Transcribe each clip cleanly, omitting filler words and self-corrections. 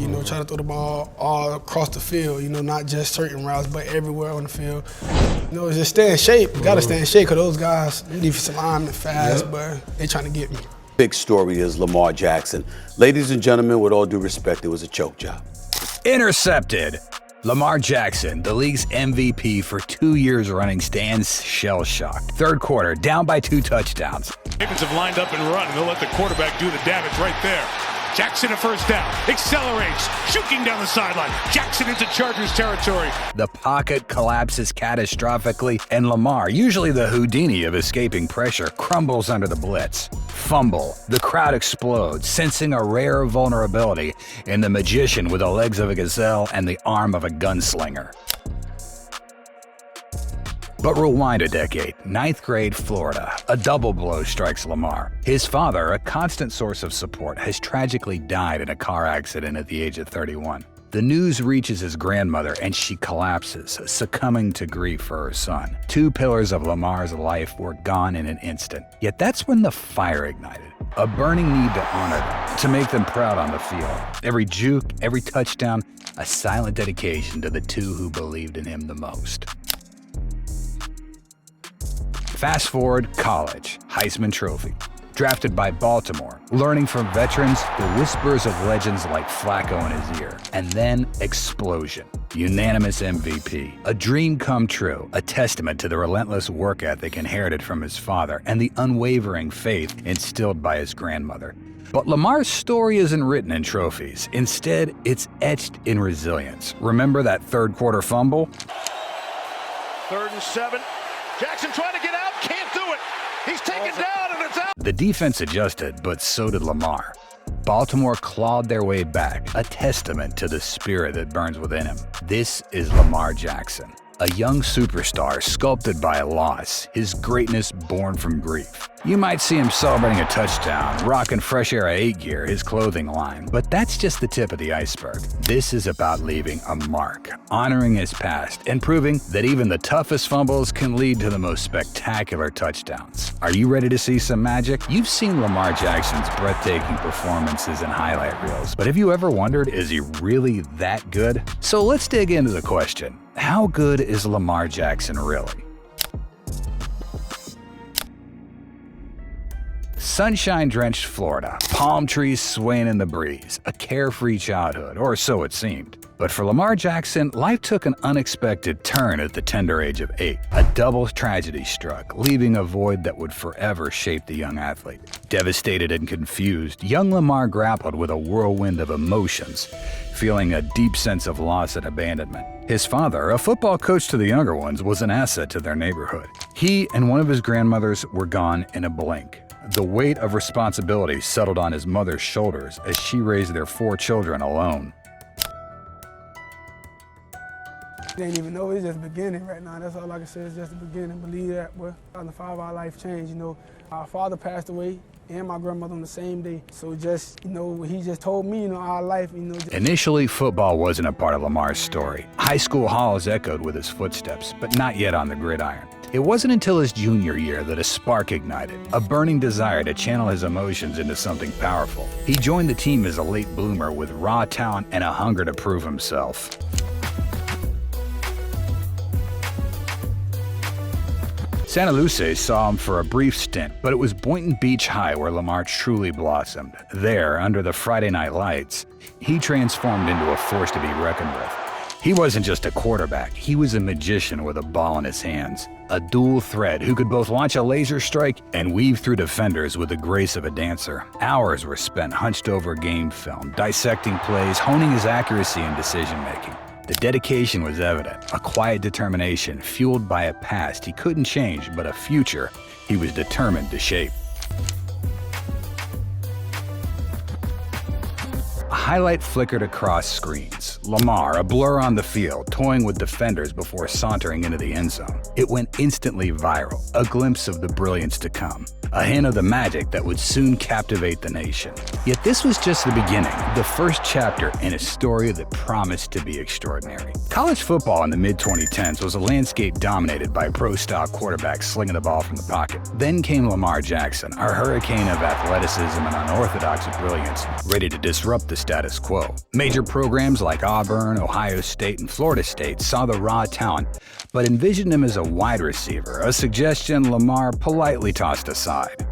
you know, try to throw the ball all across the field, you know, not just certain routes, but everywhere on the field. You know, just stay in shape. You gotta stay in shape, because those guys, defensive linemen, fast, but they trying to get me. Big story is Lamar Jackson. Ladies and gentlemen, with all due respect, it was a choke job. Intercepted. Lamar Jackson, the league's MVP for 2 years running, stands shell-shocked. Third quarter, down by 2 touchdowns. Ravens have lined up and run, and they'll let the quarterback do the damage right there. Jackson a first down, accelerates, shooting down the sideline. Jackson into Chargers territory. The pocket collapses catastrophically, and Lamar, usually the Houdini of escaping pressure, crumbles under the blitz. Fumble. The crowd explodes, sensing a rare vulnerability in the magician with the legs of a gazelle and the arm of a gunslinger. But rewind a decade. 9th grade Florida. A double blow strikes Lamar. His father, a constant source of support, has tragically died in a car accident at the age of 31. The news reaches his grandmother and she collapses, succumbing to grief for her son. 2 pillars of Lamar's life were gone in an instant. Yet that's when the fire ignited. A burning need to honor them, to make them proud on the field. Every juke, every touchdown, a silent dedication to the 2 who believed in him the most. Fast forward, college, Heisman Trophy. Drafted by Baltimore, learning from veterans, the whispers of legends like Flacco in his ear. And then, explosion. Unanimous MVP. A dream come true, a testament to the relentless work ethic inherited from his father and the unwavering faith instilled by his grandmother. But Lamar's story isn't written in trophies. Instead, it's etched in resilience. Remember that third quarter fumble? 3rd and 7. Jackson trying to get out, can't do it. He's taken down and it's out. The defense adjusted, but so did Lamar. Baltimore clawed their way back, a testament to the spirit that burns within him. This is Lamar Jackson, a young superstar sculpted by a loss, his greatness born from grief. You might see him celebrating a touchdown, rocking Fresh Era 8 gear, his clothing line, but that's just the tip of the iceberg. This is about leaving a mark, honoring his past, and proving that even the toughest fumbles can lead to the most spectacular touchdowns. Are you ready to see some magic? You've seen Lamar Jackson's breathtaking performances in highlight reels, but have you ever wondered, is he really that good? So let's dig into the question. How good is Lamar Jackson really? Sunshine-drenched Florida, palm trees swaying in the breeze, a carefree childhood, or so it seemed. But for Lamar Jackson, life took an unexpected turn at the tender age of 8. A double tragedy struck, leaving a void that would forever shape the young athlete. Devastated and confused, young Lamar grappled with a whirlwind of emotions, feeling a deep sense of loss and abandonment. His father, a football coach to the younger ones, was an asset to their neighborhood. He and one of his grandmothers were gone in a blink. The weight of responsibility settled on his mother's shoulders as she raised their 4 children alone. They ain't even know, it's just the beginning right now. That's all I can say, it's just the beginning. Believe that, boy. On the 5 our life changed, you know. Our father passed away and my grandmother on the same day. So just, you know, he just told me, you know, our life, you know. Initially, football wasn't a part of Lamar's story. High school halls echoed with his footsteps, but not yet on the gridiron. It wasn't until his junior year that a spark ignited, a burning desire to channel his emotions into something powerful. He joined the team as a late bloomer with raw talent and a hunger to prove himself. Santa Luce saw him for a brief stint, but it was Boynton Beach High where Lamar truly blossomed. There, under the Friday night lights, he transformed into a force to be reckoned with. He wasn't just a quarterback, he was a magician with a ball in his hands. A dual threat who could both launch a laser strike and weave through defenders with the grace of a dancer. Hours were spent hunched over game film, dissecting plays, honing his accuracy and decision-making. The dedication was evident, a quiet determination fueled by a past he couldn't change, but a future he was determined to shape. A highlight flickered across screens. Lamar, a blur on the field, toying with defenders before sauntering into the end zone. It went instantly viral, a glimpse of the brilliance to come. a hint of the magic that would soon captivate the nation. Yet this was just the beginning, the first chapter in a story that promised to be extraordinary. College football in the mid-2010s was a landscape dominated by pro-style quarterbacks slinging the ball from the pocket. Then came Lamar Jackson, a hurricane of athleticism and unorthodox brilliance, ready to disrupt the status quo. Major programs like Auburn, Ohio State, and Florida State saw the raw talent, but envisioned him as a wide receiver, a suggestion Lamar politely tossed aside.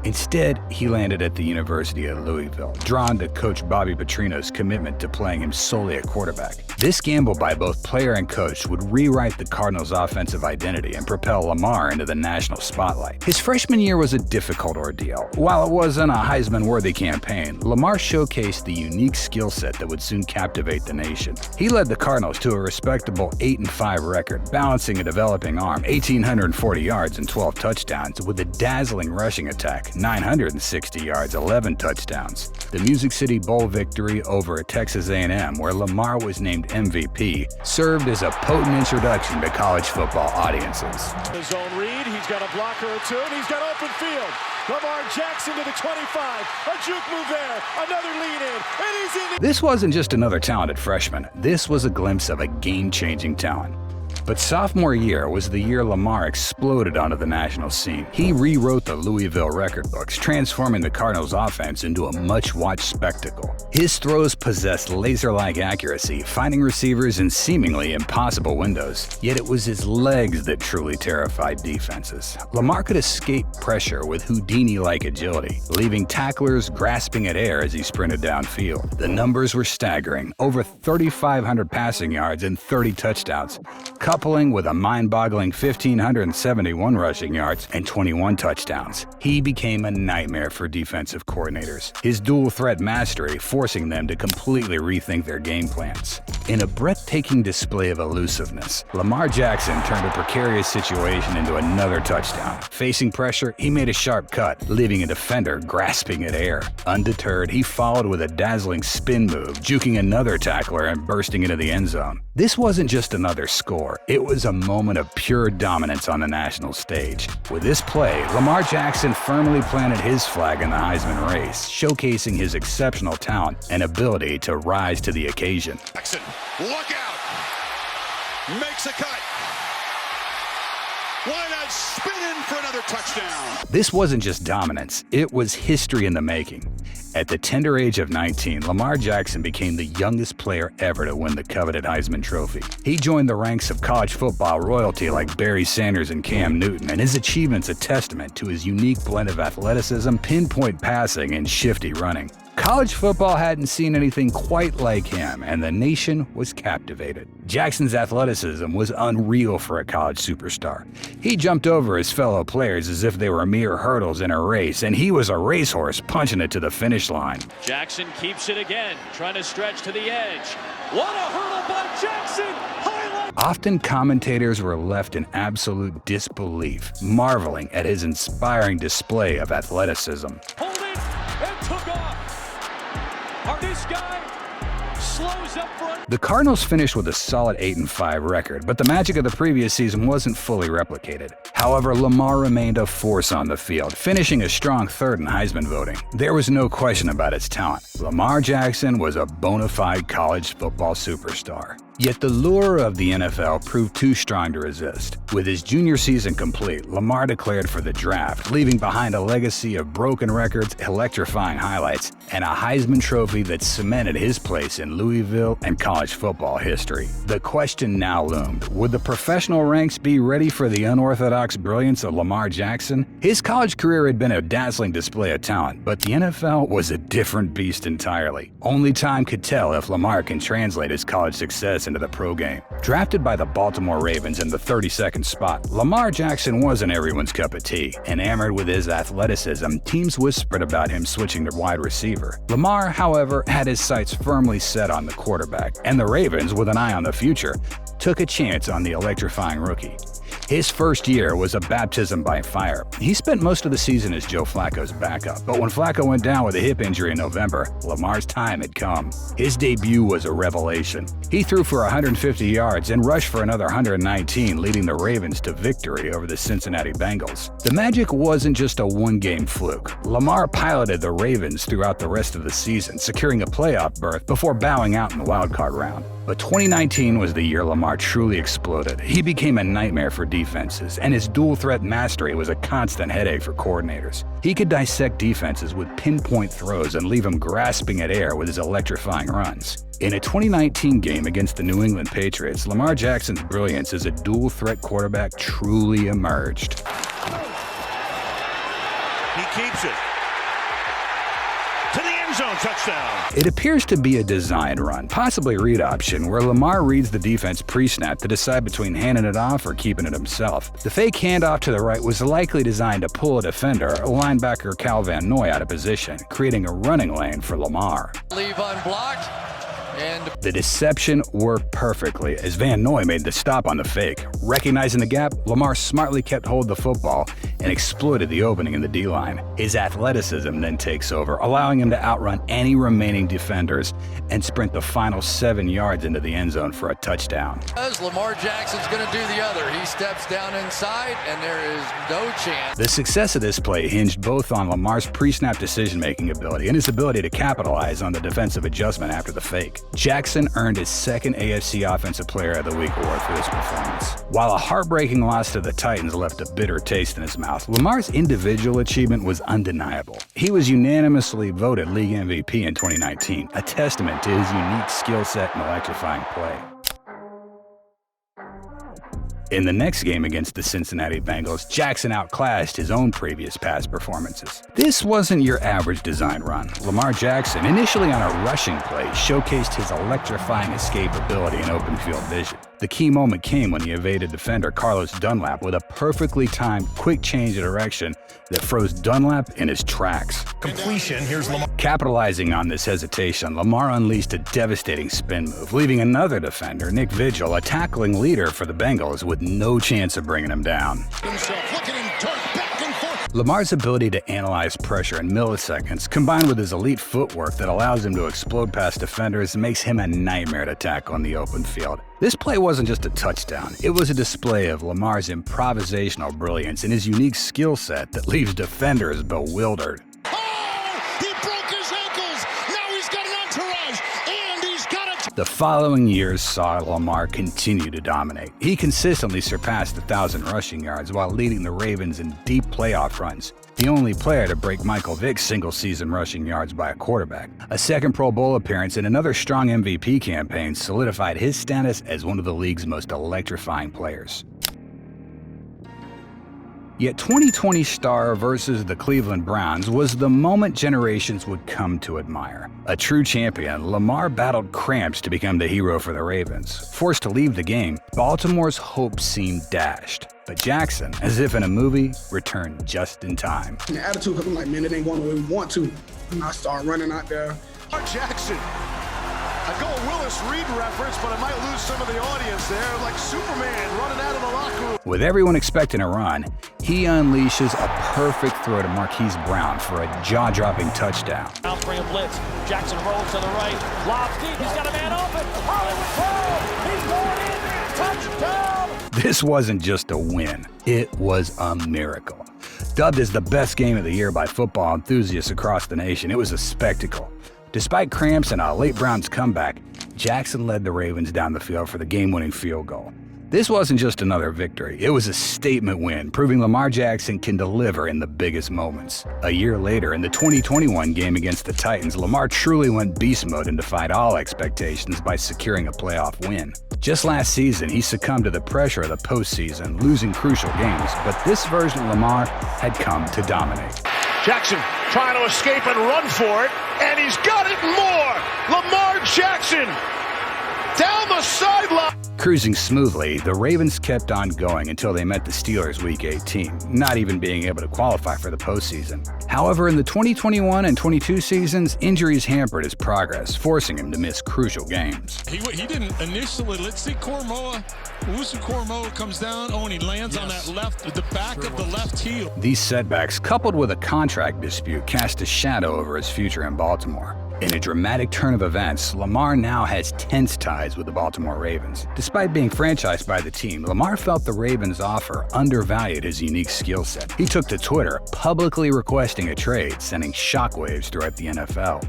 Instead, he landed at the University of Louisville, drawn to Coach Bobby Petrino's commitment to playing him solely at quarterback. This gamble by both player and coach would rewrite the Cardinals' offensive identity and propel Lamar into the national spotlight. His freshman year was a difficult ordeal. While it wasn't a Heisman-worthy campaign, Lamar showcased the unique skill set that would soon captivate the nation. He led the Cardinals to a respectable 8-5 record, balancing a developing arm, 1,840 yards and 12 touchdowns, with a dazzling rushing attack, 960 yards, 11 touchdowns. The Music City Bowl victory over at Texas A&M, where Lamar was named MVP, served as a potent introduction to college football audiences. The zone read, he's got a blocker or two, and he's got open field. Lamar Jackson to the 25, a juke move there, another lead in, and he's in. This wasn't just another talented freshman. This was a glimpse of a game-changing talent. But sophomore year was the year Lamar exploded onto the national scene. He rewrote the Louisville record books, transforming the Cardinals' offense into a much-watched spectacle. His throws possessed laser-like accuracy, finding receivers in seemingly impossible windows. Yet it was his legs that truly terrified defenses. Lamar could escape pressure with Houdini-like agility, leaving tacklers grasping at air as he sprinted downfield. The numbers were staggering, over 3,500 passing yards and 30 touchdowns, coupling with a mind-boggling 1,571 rushing yards and 21 touchdowns. He became a nightmare for defensive coordinators, his dual-threat mastery forcing them to completely rethink their game plans. In a breathtaking display of elusiveness, Lamar Jackson turned a precarious situation into another touchdown. Facing pressure, he made a sharp cut, leaving a defender grasping at air. Undeterred, he followed with a dazzling spin move, juking another tackler and bursting into the end zone. This wasn't just another score. It was a moment of pure dominance on the national stage. With this play, Lamar Jackson firmly planted his flag in the Heisman race, showcasing his exceptional talent and ability to rise to the occasion. Jackson, look out! Makes a cut. Why not spin in for another touchdown? This wasn't just dominance, it was history in the making. At the tender age of 19, Lamar Jackson became the youngest player ever to win the coveted Heisman Trophy. He joined the ranks of college football royalty like Barry Sanders and Cam Newton, and his achievements a testament to his unique blend of athleticism, pinpoint passing, and shifty running. College football hadn't seen anything quite like him, and the nation was captivated. Jackson's athleticism was unreal for a college superstar. He jumped over his fellow players as if they were mere hurdles in a race, and he was a racehorse punching it to the finish line. Jackson keeps it again, trying to stretch to the edge. What a hurdle by Jackson! Highlight. Often commentators were left in absolute disbelief, marveling at his inspiring display of athleticism. Hold it and took off. This guy slows up front. The Cardinals finished with a solid 8-5 record, but the magic of the previous season wasn't fully replicated. However, Lamar remained a force on the field, finishing a strong third in Heisman voting. There was no question about his talent. Lamar Jackson was a bona fide college football superstar. Yet the lure of the NFL proved too strong to resist. With his junior season complete, Lamar declared for the draft, leaving behind a legacy of broken records, electrifying highlights, and a Heisman Trophy that cemented his place in Louisville and college football history. The question now loomed: would the professional ranks be ready for the unorthodox brilliance of Lamar Jackson? His college career had been a dazzling display of talent, but the NFL was a different beast entirely. Only time could tell if Lamar can translate his college success into the pro game. Drafted by the Baltimore Ravens in the 32nd spot, Lamar Jackson wasn't everyone's cup of tea. Enamored with his athleticism, teams whispered about him switching to wide receiver. Lamar, however, had his sights firmly set on the quarterback, and the Ravens, with an eye on the future, took a chance on the electrifying rookie. His first year was a baptism by fire. He spent most of the season as Joe Flacco's backup, but when Flacco went down with a hip injury in November, Lamar's time had come. His debut was a revelation. He threw for for 150 yards and rushed for another 119, leading the Ravens to victory over the Cincinnati Bengals. The magic wasn't just a one-game fluke. Lamar piloted the Ravens throughout the rest of the season, securing a playoff berth before bowing out in the wildcard round. But 2019 was the year Lamar truly exploded. He became a nightmare for defenses, and his dual-threat mastery was a constant headache for coordinators. He could dissect defenses with pinpoint throws and leave them grasping at air with his electrifying runs. In a 2019 game against the New England Patriots, Lamar Jackson's brilliance as a dual-threat quarterback truly emerged. He keeps it. To the end zone, touchdown. It appears to be a designed run, possibly read option, where Lamar reads the defense pre-snap to decide between handing it off or keeping it himself. The fake handoff to the right was likely designed to pull a defender, linebacker Cal Van Noy, out of position, creating a running lane for Lamar. Leave unblocked. And the deception worked perfectly as Van Noy made the stop on the fake. Recognizing the gap, Lamar smartly kept hold of the football and exploited the opening in the D-line. His athleticism then takes over, allowing him to outrun any remaining defenders and sprint the final 7 yards into the end zone for a touchdown. Lamar Jackson's going to do the other. He steps down inside, and there is no chance. The success of this play hinged both on Lamar's pre-snap decision-making ability and his ability to capitalize on the defensive adjustment after the fake. Jackson earned his second AFC Offensive Player of the Week award for this performance. While a heartbreaking loss to the Titans left a bitter taste in his mouth, Lamar's individual achievement was undeniable. He was unanimously voted League MVP in 2019, a testament to his unique skill set and electrifying play. In the next game against the Cincinnati Bengals, Jackson outclassed his own previous past performances. This wasn't your average design run. Lamar Jackson, initially on a rushing play, showcased his electrifying escape ability and open field vision. The key moment came when he evaded defender Carlos Dunlap with a perfectly timed quick change of direction that froze Dunlap in his tracks. Completion, here's Lamar. Capitalizing on this hesitation, Lamar unleashed a devastating spin move, leaving another defender, Nick Vigil, a tackling leader for the Bengals with no chance of bringing him down. Lamar's ability to analyze pressure in milliseconds, combined with his elite footwork that allows him to explode past defenders, makes him a nightmare to tackle on the open field. This play wasn't just a touchdown, it was a display of Lamar's improvisational brilliance and his unique skill set that leaves defenders bewildered. The following years saw Lamar continue to dominate. He consistently surpassed 1,000 rushing yards while leading the Ravens in deep playoff runs, the only player to break Michael Vick's single-season rushing yards by a quarterback. A second Pro Bowl appearance and another strong MVP campaign solidified his status as one of the league's most electrifying players. Yet 2020 star versus the Cleveland Browns was the moment generations would come to admire. A true champion, Lamar battled cramps to become the hero for the Ravens. Forced to leave the game, Baltimore's hopes seemed dashed. But Jackson, as if in a movie, returned just in time. And the attitude, because I'm like, man, it ain't going the way we want to. And I start running out there. Lamar Jackson. I go a Willis Reed reference, but I might lose some of the audience there, like Superman running out of the locker room. With everyone expecting a run, he unleashes a perfect throw to Marquise Brown for a jaw-dropping touchdown. Now bring a blitz. Jackson rolls to the right, lobs deep. He's got a man open. Hollywood throw. He's going in. Touchdown. This wasn't just a win; it was a miracle. Dubbed as the best game of the year by football enthusiasts across the nation, it was a spectacle. Despite cramps and a late Browns comeback, Jackson led the Ravens down the field for the game-winning field goal. This wasn't just another victory, it was a statement win, proving Lamar Jackson can deliver in the biggest moments. A year later, in the 2021 game against the Titans, Lamar truly went beast mode and defied all expectations by securing a playoff win. Just last season, he succumbed to the pressure of the postseason, losing crucial games, but this version of Lamar had come to dominate. Jackson trying to escape and run for it, and he's got it and more. Lamar Jackson down the sideline. Cruising smoothly, the Ravens kept on going until they met the Steelers Week 18, not even being able to qualify for the postseason. However, in the 2021 and 22 seasons, injuries hampered his progress, forcing him to miss crucial games. He didn't initially. Let's see, Owusu-Koramoah comes down. Oh, and he lands on that the back of the left heel. These setbacks, coupled with a contract dispute, cast a shadow over his future in Baltimore. In a dramatic turn of events, Lamar now has tense ties with the Baltimore Ravens. Despite being franchised by the team, Lamar felt the Ravens' offer undervalued his unique skill set. He took to Twitter, publicly requesting a trade, sending shockwaves throughout the NFL.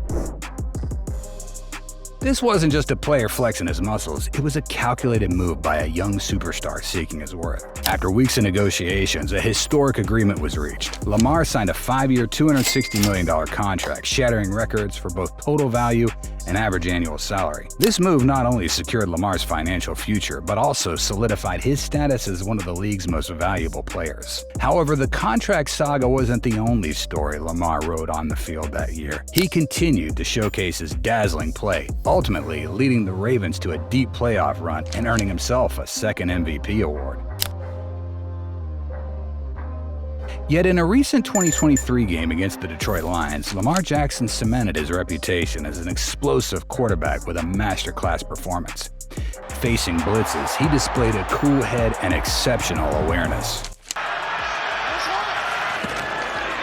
This wasn't just a player flexing his muscles, it was a calculated move by a young superstar seeking his worth. After weeks of negotiations, a historic agreement was reached. Lamar signed a 5-year, $260 million contract, shattering records for both total value and average annual salary. This move not only secured Lamar's financial future, but also solidified his status as one of the league's most valuable players. However, the contract saga wasn't the only story Lamar wrote on the field that year. He continued to showcase his dazzling play, ultimately leading the Ravens to a deep playoff run and earning himself a second MVP award. Yet in a recent 2023 game against the Detroit Lions, Lamar Jackson cemented his reputation as an explosive quarterback with a masterclass performance. Facing blitzes, he displayed a cool head and exceptional awareness.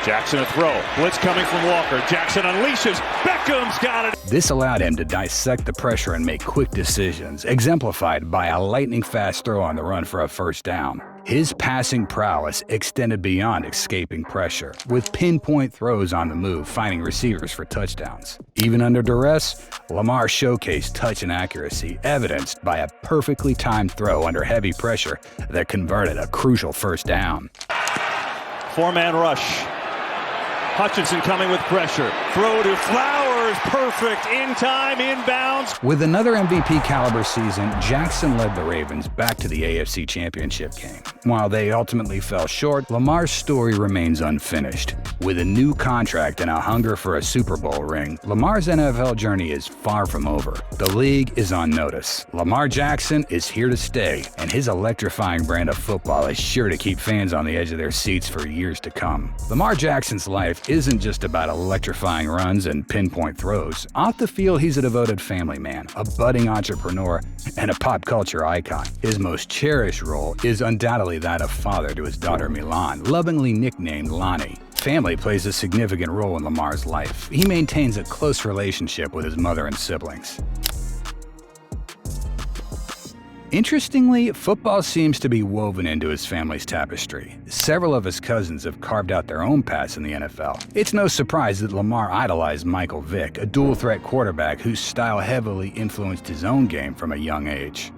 Jackson a throw. Blitz coming from Walker. Jackson unleashes. Beckham's got it. This allowed him to dissect the pressure and make quick decisions, exemplified by a lightning-fast throw on the run for a first down. His passing prowess extended beyond escaping pressure, with pinpoint throws on the move, finding receivers for touchdowns. Even under duress, Lamar showcased touch and accuracy, evidenced by a perfectly timed throw under heavy pressure that converted a crucial first down. Four-man rush. Hutchinson coming with pressure. Throw to Flowers. Perfect. In time, inbounds. With another MVP caliber season, Jackson led the Ravens back to the AFC Championship game. While they ultimately fell short, Lamar's story remains unfinished. With a new contract and a hunger for a Super Bowl ring, Lamar's NFL journey is far from over. The league is on notice. Lamar Jackson is here to stay, and his electrifying brand of football is sure to keep fans on the edge of their seats for years to come. Lamar Jackson's life isn't just about electrifying runs and pinpoint throws. Off the field, he's a devoted family man, a budding entrepreneur, and a pop culture icon. His most cherished role is undoubtedly that of father to his daughter Milan, lovingly nicknamed Lonnie. Family plays a significant role in Lamar's life. He maintains a close relationship with his mother and siblings. Interestingly, football seems to be woven into his family's tapestry. Several of his cousins have carved out their own paths in the NFL. It's no surprise that Lamar idolized Michael Vick, a dual-threat quarterback whose style heavily influenced his own game from a young age.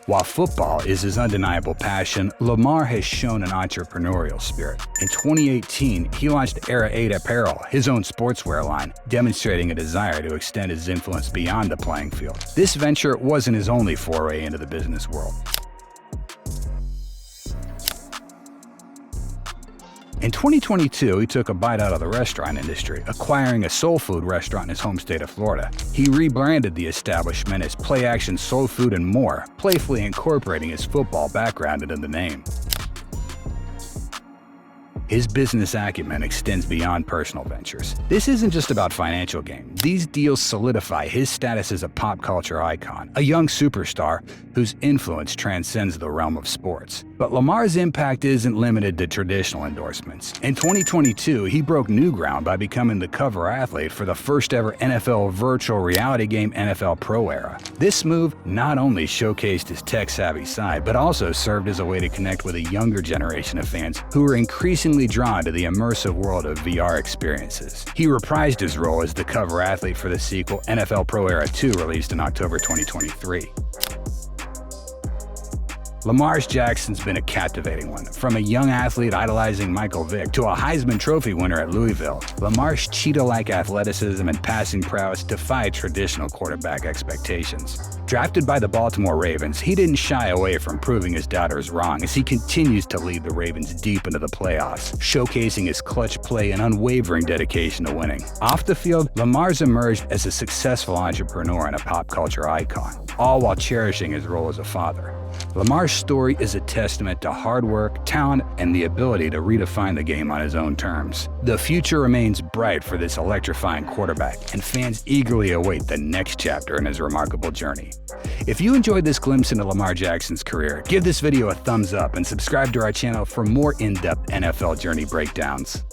While football is his undeniable passion, Lamar has shown an entrepreneurial spirit. In 2018, he launched Era 8 Apparel, his own sportswear line, demonstrating a desire to extend his influence beyond the playing field. This venture wasn't his only foray into the business world. In 2022, he took a bite out of the restaurant industry, acquiring a Soulfood restaurant in his home state of Florida. He rebranded the establishment as Play Action Soulfood and More, playfully incorporating his football background into the name. His business acumen extends beyond personal ventures. This isn't just about financial gain. These deals solidify his status as a pop culture icon, a young superstar whose influence transcends the realm of sports. But Lamar's impact isn't limited to traditional endorsements. In 2022, he broke new ground by becoming the cover athlete for the first ever NFL virtual reality game NFL Pro Era. This move not only showcased his tech-savvy side, but also served as a way to connect with a younger generation of fans who are increasingly drawn to the immersive world of VR experiences. He reprised his role as the cover athlete for the sequel NFL Pro Era 2, released in October 2023. Lamar Jackson's been a captivating one. From a young athlete idolizing Michael Vick to a Heisman Trophy winner at Louisville, Lamar's cheetah-like athleticism and passing prowess defy traditional quarterback expectations. Drafted by the Baltimore Ravens, he didn't shy away from proving his doubters wrong as he continues to lead the Ravens deep into the playoffs, showcasing his clutch play and unwavering dedication to winning. Off the field, Lamar's emerged as a successful entrepreneur and a pop culture icon, all while cherishing his role as a father. Lamar's story is a testament to hard work, talent, and the ability to redefine the game on his own terms. The future remains bright for this electrifying quarterback, and fans eagerly await the next chapter in his remarkable journey. If you enjoyed this glimpse into Lamar Jackson's career, give this video a thumbs up and subscribe to our channel for more in-depth NFL journey breakdowns.